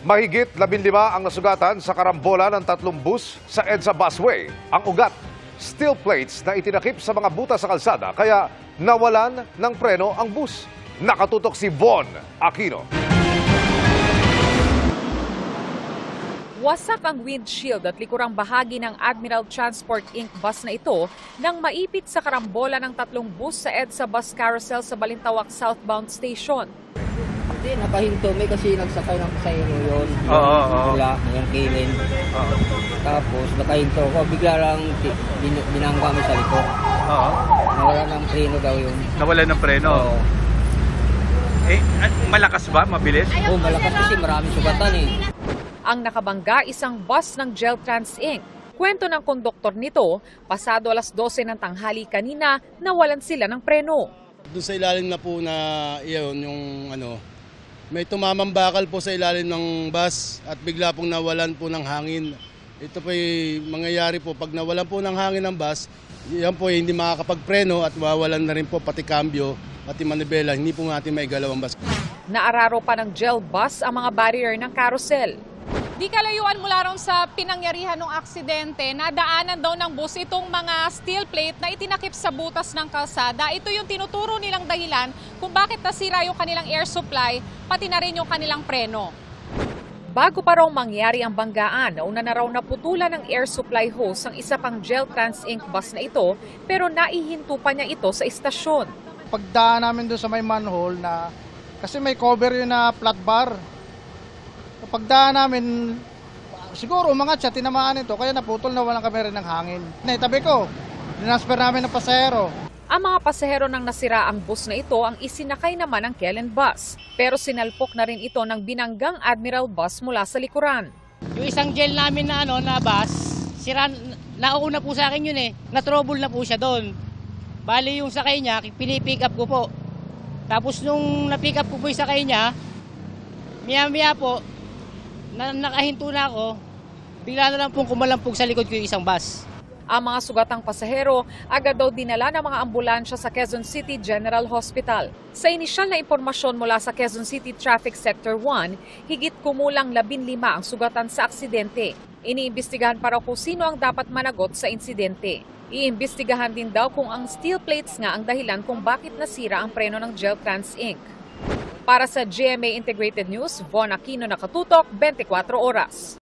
Mahigit 15 ang nasugatan sa karambola ng 3 bus sa EDSA Busway. Ang ugat, steel plates na itinakip sa mga butas sa kalsada kaya nawalan ng preno ang bus. Nakatutok si Von Aquino. Wasak ang windshield at likurang bahagi ng Admiral Transport Inc. bus na ito nang maipit sa karambola ng 3 bus sa EDSA Bus Carousel sa Balintawak Southbound Station. Hindi, nakahinto. May kasi nagsakay ng pasahero yun. Wala, yung kilin. Tapos nakahinto ko. Bigla lang binangga mo sa likod. Nawala ng preno daw yun. Nawala ng preno? Oo. Malakas ba? Mabilis? Oo, malakas kasi maraming sugatan eh. Ang nakabangga isang bus ng Geltrans Inc. Kwento ng konduktor nito, pasado alas 12 ng tanghali kanina, nawalan sila ng preno. Doon sa ilalim na po na iyon, may tumamang bakal po sa ilalim ng bus at bigla pong nawalan po ng hangin. Ito po mangyayari po pag nawalan po ng hangin ng bus, yan po hindi makakapagpreno at mawalan na rin po pati kambyo, pati manibela, hindi po natin maigalaw ang bus. Naararo pa ng Gel bus ang mga barrier ng carousel. Di kalayuan mula ron sa pinangyarihan ng aksidente, nadaanan daw ng bus itong mga steel plate na itinakip sa butas ng kalsada. Ito yung tinuturo nilang dahilan kung bakit nasira yung kanilang air supply, pati na rin yung kanilang preno. Bago pa raw mangyari ang banggaan, nauna na raw naputulan ng air supply hose ang isa pang Geltrans Inc. bus na ito, pero naihinto pa niya ito sa istasyon. Pagdaan namin doon sa may manhole na, kasi may cover yun na flat bar. Pagdaan namin, siguro umangat siya, tinamaan ito, kaya naputol na walang kami rin ng hangin. Naitabi ko, dinasper namin ng pasahero. Ang mga pasahero ng nasira ang bus na ito ang isinakay naman ng Kellen bus. Pero sinalpok na rin ito ng binanggang Admiral bus mula sa likuran. Yung isang gel namin na bus, sira, nauna po sa akin yun eh. Na-trouble na po siya doon. Bali yung sakay niya, pinipick up ko po. Tapos nung na-pick up ko po yung sakay niya, maya-maya po, nakahinto na ako, bigla na lang pong kumalampog sa likod ko yung isang bus. Ang mga sugatang pasahero agad daw dinala ng mga ambulansya sa Quezon City General Hospital. Sa inisyal na impormasyon mula sa Quezon City Traffic Sector 1, higit kumulang 15 ang sugatan sa aksidente. Iniimbestigahan para kung sino ang dapat managot sa insidente. Iimbestigahan din daw kung ang steel plates nga ang dahilan kung bakit nasira ang preno ng Geltrans Inc. Para sa GMA Integrated News, Von Aquino, nakatutok, 24 oras.